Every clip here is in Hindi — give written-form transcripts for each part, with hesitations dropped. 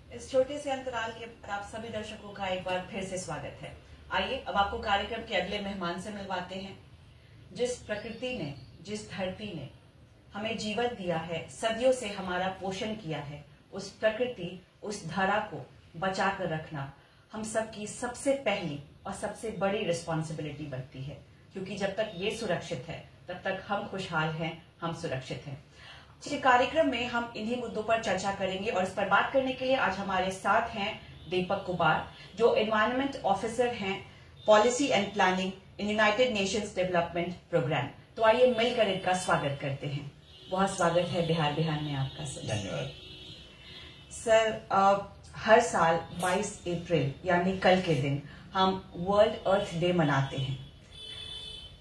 इस छोटे से अंतराल के बाद आप सभी दर्शकों का एक बार फिर से स्वागत है। आइए अब आपको कार्यक्रम के अगले मेहमान से मिलवाते हैं। जिस प्रकृति ने, जिस धरती ने हमें जीवन दिया है, सदियों से हमारा पोषण किया है, उस प्रकृति, उस धरा को बचा कर रखना हम सबकी सबसे पहली और सबसे बड़ी रिस्पॉन्सिबिलिटी बनती है, क्योंकि जब तक ये सुरक्षित है तब तक हम खुशहाल हैं, हम सुरक्षित हैं। आज के कार्यक्रम में हम इन्हीं मुद्दों पर चर्चा करेंगे और इस पर बात करने के लिए आज हमारे साथ हैं दीपक कुमार, जो एनवायरमेंट ऑफिसर हैं policy and planning in United Nations Development Programme. तो आइए मिलकर इनका स्वागत करते हैं। बहुत स्वागत है बिहार बिहार में आपका सर। धन्यवाद सर। हर साल 22 अप्रैल यानी कल के दिन हम वर्ल्ड अर्थ डे मनाते हैं।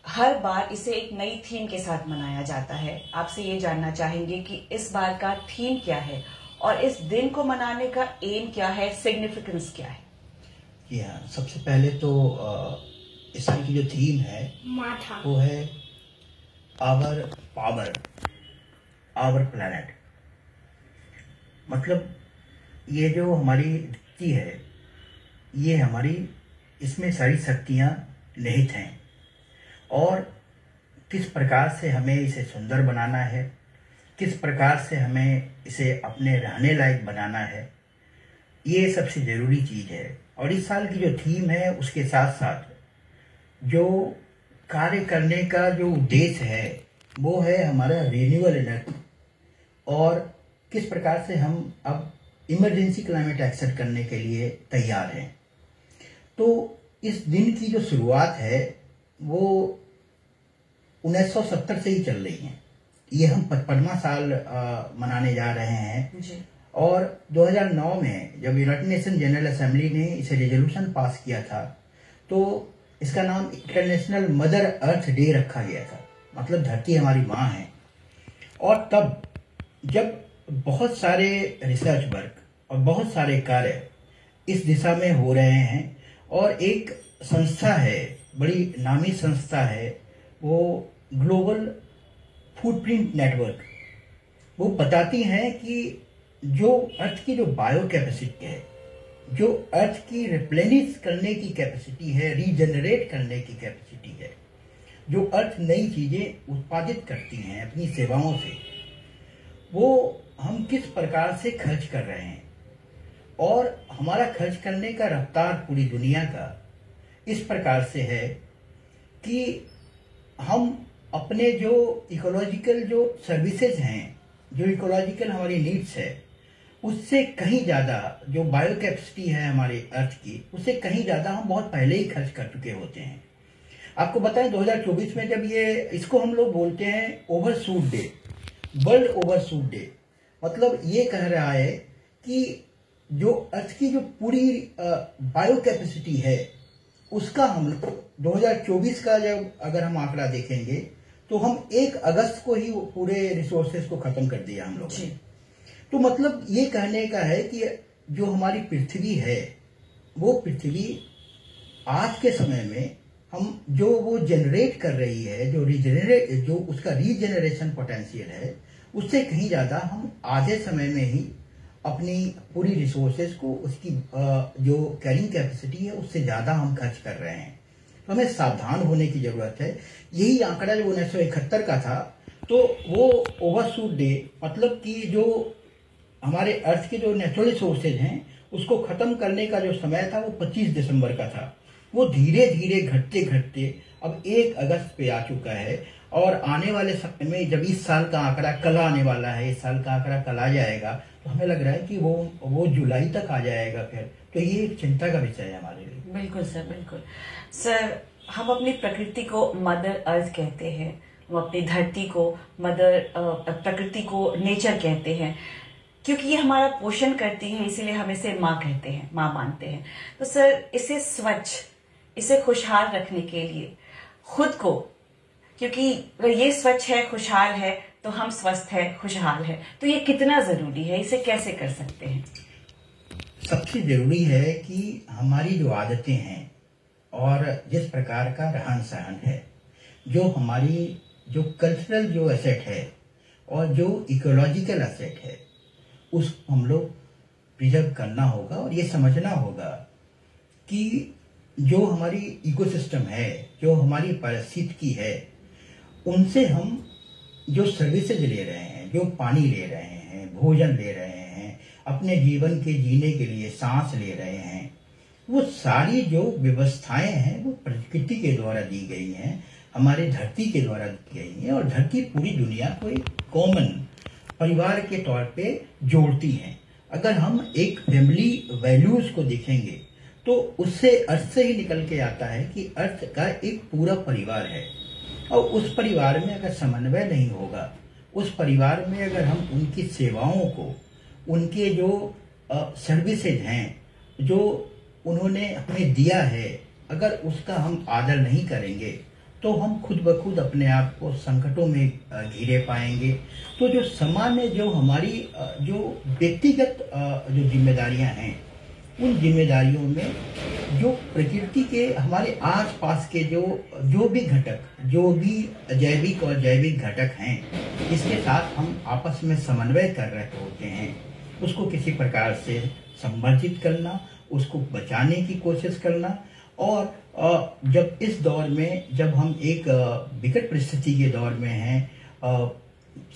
हर बार इसे एक नई थीम के साथ मनाया जाता है। आपसे ये जानना चाहेंगे कि इस बार का थीम क्या है और इस दिन को मनाने का एम क्या है, सिग्निफिकेंस क्या है? जी हाँ, सबसे पहले तो इस साल की जो थीम है वो है आवर पावर, आवर प्लैनेट। मतलब ये जो हमारी धरती है, ये हमारी, इसमें सारी शक्तियाँ निहित हैं और किस प्रकार से हमें इसे सुंदर बनाना है, किस प्रकार से हमें इसे अपने रहने लायक बनाना है, ये सबसे ज़रूरी चीज़ है। और इस साल की जो थीम है उसके साथ साथ जो कार्य करने का जो उद्देश्य है वो है हमारा रिन्यूएबल एनर्जी और किस प्रकार से हम अब इमरजेंसी क्लाइमेट एक्शन करने के लिए तैयार हैं। तो इस दिन की जो शुरुआत है वो 1970 से ही चल रही है। ये हम 55वां साल मनाने जा रहे हैं जी। और 2009 में जब यूनाइटेड नेशन जनरल असेंबली ने इसे रेजोल्यूशन पास किया था तो इसका नाम इंटरनेशनल मदर अर्थ डे रखा गया था। मतलब धरती हमारी माँ है। और तब जब बहुत सारे रिसर्च वर्क और बहुत सारे कार्य इस दिशा में हो रहे हैं और एक संस्था है, बड़ी नामी संस्था है, वो ग्लोबल फुटप्रिंट नेटवर्क, वो बताती हैं कि जो अर्थ की जो बायो कैपेसिटी है, जो अर्थ की रिप्लेनिश करने की कैपेसिटी है, रीजनरेट करने की कैपेसिटी है, जो अर्थ नई चीजें उत्पादित करती हैं अपनी सेवाओं से, वो हम किस प्रकार से खर्च कर रहे हैं और हमारा खर्च करने का रफ्तार पूरी दुनिया का इस प्रकार से है कि हम अपने जो इकोलॉजिकल जो सर्विसेज हैं, जो इकोलॉजिकल हमारी नीड्स है, उससे कहीं ज़्यादा जो बायो कैपेसिटी है हमारे अर्थ की, उससे कहीं ज़्यादा हम बहुत पहले ही खर्च कर चुके होते हैं। आपको बताएं 2024 में जब ये, इसको हम लोग बोलते हैं overshoot day, world overshoot day. मतलब ये कह रहा है कि जो अर्थ की जो पूरी बायो कैपेसिटी है उसका हम 2024 का जब अगर हम आंकड़ा देखेंगे तो हम 1 अगस्त को ही वो पूरे रिसोर्सेज को खत्म कर दिया हम लोग। तो मतलब ये कहने का है कि जो हमारी पृथ्वी है वो पृथ्वी आज के समय में हम जो वो जनरेट कर रही है, जो उसका रीजनरेशन पोटेंशियल है, उससे कहीं ज्यादा हम आधे समय में ही अपनी पूरी रिसोर्सेज को, उसकी जो कैरिंग कैपेसिटी है उससे ज्यादा हम खर्च कर रहे हैं। तो हमें सावधान होने की जरूरत है। यही आंकड़ा जो 1971 का था, तो वो ओवरशूट डे, मतलब कि जो हमारे अर्थ के जो नेचुरल रिसोर्सेज हैं उसको खत्म करने का जो समय था वो 25 दिसंबर का था। वो धीरे धीरे घटते घटते अब 1 अगस्त पे आ चुका है और आने वाले समय में जब इस साल का आंकड़ा कल आने वाला है, इस साल का आंकड़ा कल आ जाएगा, तो हमें लग रहा है कि वो जुलाई तक आ जाएगा फिर। तो ये एक चिंता का विषय है हमारे लिए। बिल्कुल सर, बिल्कुल सर। हम अपनी प्रकृति को मदर अर्थ कहते हैं, हम अपनी धरती को प्रकृति को नेचर कहते हैं, क्योंकि ये हमारा पोषण करती है, इसीलिए हम इसे माँ कहते हैं, माँ मानते हैं। तो सर इसे स्वच्छ, इसे खुशहाल रखने के लिए खुद को, क्योंकि अगर ये स्वच्छ है, खुशहाल है, तो हम स्वस्थ है, खुशहाल है, तो ये कितना जरूरी है, इसे कैसे कर सकते हैं? सबसे जरूरी है कि हमारी जो आदतें हैं और जिस प्रकार का रहन सहन है, जो हमारी जो कल्चरल जो एसेट है और जो इकोलॉजिकल एसेट है, उसको हम लोग प्रिजर्व करना होगा और ये समझना होगा कि जो हमारी इकोसिस्टम है, जो हमारी पारिस्थितिकी है, उनसे हम जो सर्विसेज ले रहे हैं, जो पानी ले रहे हैं, भोजन ले रहे हैं, अपने जीवन के जीने के लिए सांस ले रहे हैं, वो सारी जो व्यवस्थाएं हैं वो प्रकृति के द्वारा दी गई हैं, हमारे धरती के द्वारा दी गई हैं, और धरती पूरी दुनिया को एक कॉमन परिवार के तौर पे जोड़ती हैं। अगर हम एक फैमिली वैल्यूज को देखेंगे तो उससे अर्थ से ही निकल के आता है कि अर्थ का एक पूरा परिवार है, और उस परिवार में अगर समन्वय नहीं होगा, उस परिवार में अगर हम उनकी सेवाओं को, उनके जो सर्विसेज हैं, जो उन्होंने हमें दिया है, अगर उसका हम आदर नहीं करेंगे तो हम खुद ब खुद अपने आप को संकटों में घिरे पाएंगे। तो जो सामान्य, जो हमारी जो व्यक्तिगत जो जिम्मेदारियां हैं, उन जिम्मेदारियों में जो प्रकृति के हमारे आसपास के जो भी घटक, जो भी जैविक और जैविक घटक हैं, इसके साथ हम आपस में समन्वय कर रहे होते हैं, उसको किसी प्रकार से संवर्धित करना, उसको बचाने की कोशिश करना। और जब इस दौर में, जब हम एक विकट परिस्थिति के दौर में हैं,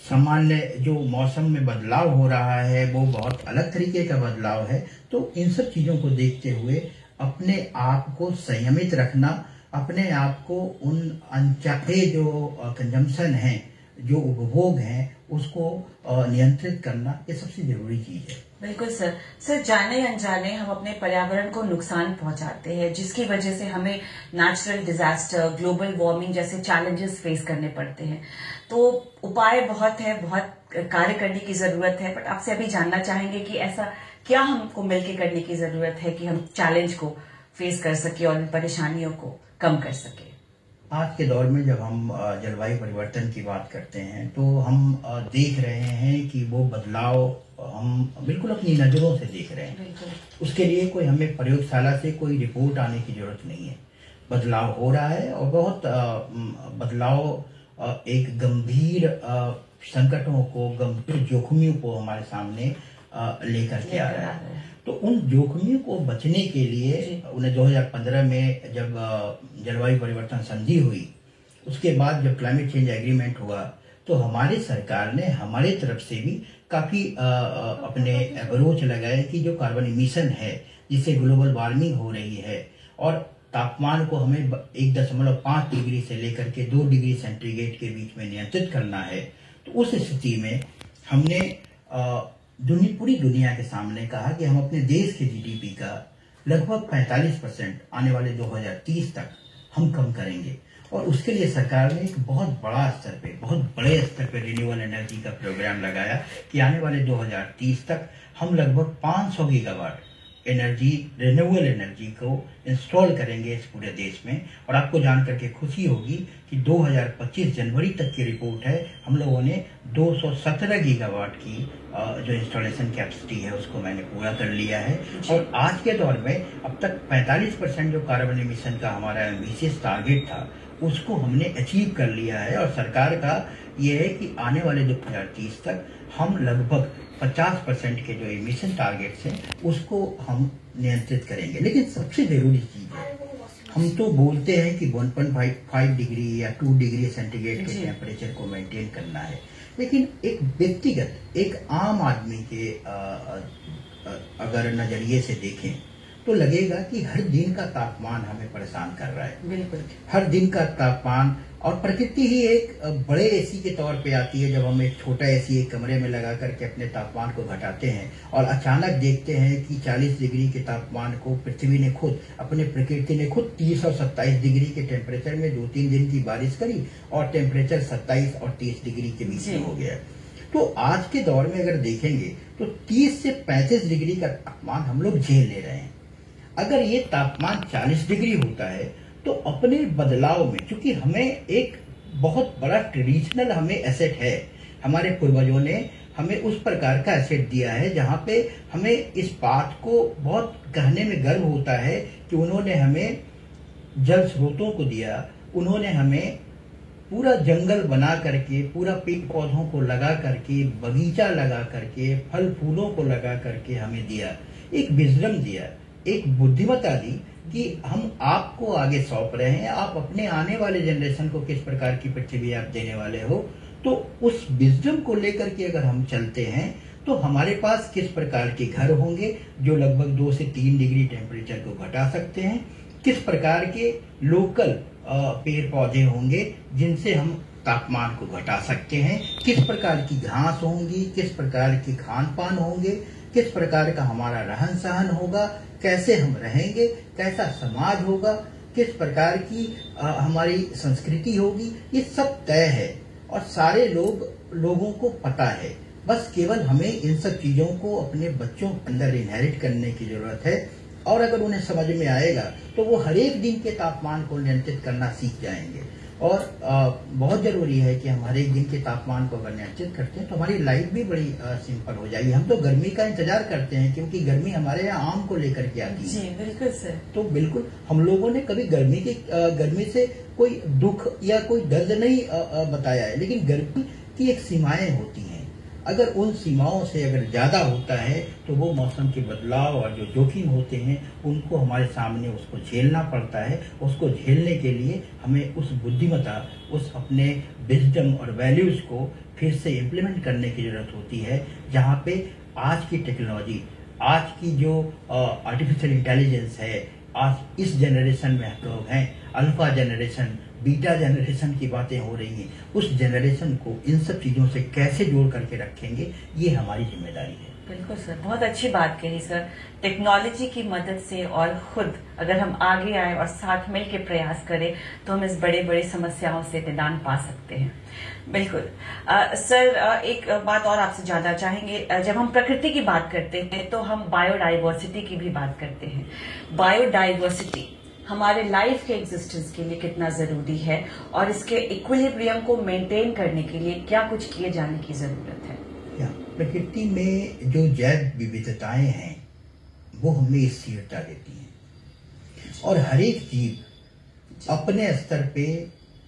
सामान्य जो मौसम में बदलाव हो रहा है वो बहुत अलग तरीके का बदलाव है, तो इन सब चीजों को देखते हुए अपने आप को संयमित रखना, अपने आप को उन अनचाहे जो कंजम्पशन है, जो उपभोग है, उसको नियंत्रित करना, ये सबसे जरूरी चीज है। बिल्कुल सर। सर, जाने अनजाने हम अपने पर्यावरण को नुकसान पहुंचाते हैं, जिसकी वजह से हमें नेचुरल डिजास्टर, ग्लोबल वार्मिंग जैसे चैलेंजेस फेस करने पड़ते हैं। तो उपाय बहुत है, बहुत कार्य करने की जरूरत है, बट आपसे अभी जानना चाहेंगे कि ऐसा क्या हमको मिलकर करने की जरूरत है कि हम चैलेंज को फेस कर सके और इन परेशानियों को कम कर सके। आज के दौर में जब हम जलवायु परिवर्तन की बात करते हैं तो हम देख रहे हैं कि वो बदलाव हम बिल्कुल अपनी नजरों से देख रहे हैं। उसके लिए कोई हमें प्रयोगशाला से कोई रिपोर्ट आने की जरूरत नहीं है। बदलाव हो रहा है, और बहुत बदलाव एक गंभीर संकटों को, गंभीर जोखिमों को हमारे सामने लेकर के आ रहा है। तो उन जोखिमों को बचने के लिए उन्हें 2015 में जब जलवायु परिवर्तन संधि हुई, उसके बाद जब क्लाइमेट चेंज एग्रीमेंट हुआ, तो हमारी सरकार ने हमारे तरफ से भी काफी अपने अप्रोच लगाए कि जो कार्बन इमिशन है, जिससे ग्लोबल वार्मिंग हो रही है, और तापमान को हमें 1.5 डिग्री से लेकर के 2 डिग्री सेंटीग्रेड के बीच में नियंत्रित करना है। तो उस स्थिति में हमने पूरी दुनिया के सामने कहा कि हम अपने देश के जीडीपी का लगभग 45% आने वाले 2030 तक हम कम करेंगे, और उसके लिए सरकार ने एक बहुत बड़ा स्तर पे, बहुत बड़े स्तर पे रिन्यूएबल एनर्जी का प्रोग्राम लगाया कि आने वाले 2030 तक हम लगभग 500 गीगावाट एनर्जी, रिन्यूएबल एनर्जी को इंस्टॉल करेंगे इस पूरे देश में। और आपको जान करके खुशी होगी कि 2025 जनवरी तक की रिपोर्ट है, हम लोगों ने 217 गीगावाट की जो इंस्टॉलेशन कैपेसिटी है उसको मैंने पूरा कर लिया है। और आज के दौर में अब तक 45% जो कार्बन एमिशन का हमारा एम्बिशियस टारगेट था, उसको हमने अचीव कर लिया है। और सरकार का ये है कि आने वाले 2030 तक हम लगभग 50% के जो एमिशन टारगेट्स हैं उसको हम नियंत्रित करेंगे। लेकिन सबसे जरूरी चीज है, हम तो बोलते हैं कि 1.5 डिग्री या 2 डिग्री सेंटीग्रेड के टेम्परेचर को मेंटेन करना है, लेकिन एक व्यक्तिगत, एक आम आदमी के अगर नजरिए से देखें तो लगेगा कि हर दिन का तापमान हमें परेशान कर रहा है। बिल्कुल, हर दिन का तापमान, और प्रकृति ही एक बड़े एसी के तौर पे आती है। जब हम एक छोटा एसी एक कमरे में लगा करके अपने तापमान को घटाते हैं और अचानक देखते हैं कि 40 डिग्री के तापमान को पृथ्वी ने खुद, अपने प्रकृति ने खुद 30 और 27 डिग्री के टेम्परेचर में 2-3 दिन की बारिश करी, और टेम्परेचर 27 और 30 डिग्री के बीच में हो गया। तो आज के दौर में अगर देखेंगे तो 30 से 35 डिग्री का तापमान हम लोग झेल ले रहे हैं। अगर ये तापमान 40 डिग्री होता है तो अपने बदलाव में, क्योंकि हमें एक बहुत बड़ा ट्रेडिशनल हमें एसेट है, हमारे पूर्वजों ने हमें उस प्रकार का एसेट दिया है जहां पे हमें इस बात को बहुत कहने में गर्व होता है कि उन्होंने हमें जल स्रोतों को दिया, उन्होंने हमें पूरा जंगल बना करके, पूरा पेड़ पौधों को लगा करके, बगीचा लगा करके, फल फूलों को लगा करके हमें दिया, एक विजडम दिया, एक बुद्धिमत्ता दी कि हम आपको आगे सौंप रहे हैं, आप अपने आने वाले जनरेशन को किस प्रकार की पृथ्वी आप देने वाले हो। तो उस विजडम को लेकर के अगर हम चलते हैं तो हमारे पास किस प्रकार के घर होंगे जो लगभग 2 से 3 डिग्री टेम्परेचर को घटा सकते हैं, किस प्रकार के लोकल पेड़ पौधे होंगे जिनसे हम तापमान को घटा सकते हैं, किस प्रकार की घास होंगी, किस प्रकार के खान पान होंगे, किस प्रकार का हमारा रहन सहन होगा, कैसे हम रहेंगे, कैसा समाज होगा, किस प्रकार की हमारी संस्कृति होगी, ये सब तय है और सारे लोगों को पता है। बस केवल हमें इन सब चीजों को अपने बच्चों के अंदर इनहेरिट करने की जरूरत है और अगर उन्हें समझ में आएगा तो वो हर एक दिन के तापमान को नियंत्रित करना सीख जाएंगे। और बहुत जरूरी है कि हम हर एक दिन के तापमान को अगर नियंत्रित करते हैं तो हमारी लाइफ भी बड़ी सिंपल हो जाएगी। हम तो गर्मी का इंतजार करते हैं क्योंकि गर्मी हमारे यहाँ आम को लेकर के आती है। जी बिल्कुल सर। तो बिल्कुल हम लोगों ने कभी गर्मी से कोई दुख या कोई दर्द नहीं बताया है, लेकिन गर्मी की एक सीमाएं होती हैं। अगर उन सीमाओं से अगर ज्यादा होता है तो वो मौसम के बदलाव और जो जोखिम होते हैं उनको हमारे सामने उसको झेलना पड़ता है। उसको झेलने के लिए हमें उस बुद्धिमत्ता, उस अपने विजडम और वैल्यूज को फिर से इम्प्लीमेंट करने की जरूरत होती है, जहाँ पे आज की टेक्नोलॉजी, आज की जो आर्टिफिशियल इंटेलिजेंस है, आज इस जनरेशन में हम लोग हैं, अल्फा जनरेशन, बीटा जनरेशन की बातें हो रही हैं, उस जनरेशन को इन सब चीजों से कैसे जोड़ करके रखेंगे, ये हमारी जिम्मेदारी है। बिल्कुल सर, बहुत अच्छी बात कही सर। टेक्नोलॉजी की मदद से और खुद अगर हम आगे आए और साथ मिल के प्रयास करें तो हम इस बड़े बड़े समस्याओं से निदान पा सकते हैं। बिल्कुल सर, एक बात और आपसे जानना चाहेंगे। जब हम प्रकृति की बात करते हैं तो हम बायोडाइवर्सिटी की भी बात करते हैं। बायोडाइवर्सिटी हमारे लाइफ के एग्जिस्टेंस के लिए कितना जरूरी है और इसके इक्विलिब्रियम को मेंटेन करने के लिए क्या कुछ किए जाने की जरूरत है? प्रकृति में जो जैव विविधताएं हैं वो हमें स्थिरता देती हैं और हर एक जीव अपने स्तर पे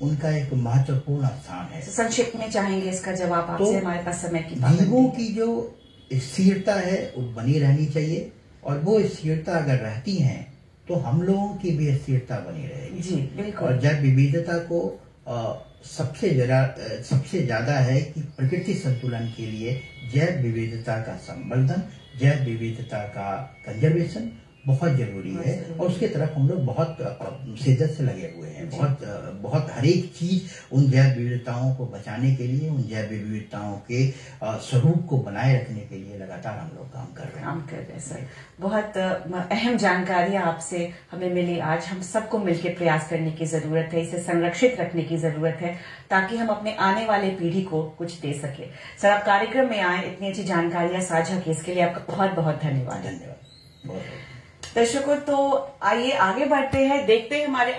उनका एक महत्वपूर्ण स्थान है। संक्षिप्त में चाहेंगे इसका जवाब आपसे? तो हमारे पास समय की जीवों की जो स्थिरता है वो बनी रहनी चाहिए और वो स्थिरता अगर रहती है तो हम लोगों की भी स्थिरता बनी रहेगी। जी बिल्कुल। और जैव विविधता को सबसे ज्यादा है कि प्रकृति संतुलन के लिए जैव विविधता का संवर्धन, जैव विविधता का कंजर्वेशन बहुत जरूरी है और उसके तरफ हम लोग बहुत शिद्दत से लगे हुए हैं। बहुत हर एक चीज उन जैव विविधताओं को बचाने के लिए, उन जैव विविधताओं के स्वरूप को बनाए रखने के लिए लगातार हम लोग काम कर रहे हैं। सर, बहुत अहम जानकारी आपसे हमें मिली। आज हम सबको मिलकर प्रयास करने की जरूरत है, इसे संरक्षित रखने की जरूरत है ताकि हम अपने आने वाले पीढ़ी को कुछ दे सके। सर, आप कार्यक्रम में आए, इतनी अच्छी जानकारियां साझा की, इसके लिए आपका बहुत बहुत धन्यवाद। धन्यवाद। दर्शकों, तो आइए आगे बढ़ते हैं, देखते हैं हमारे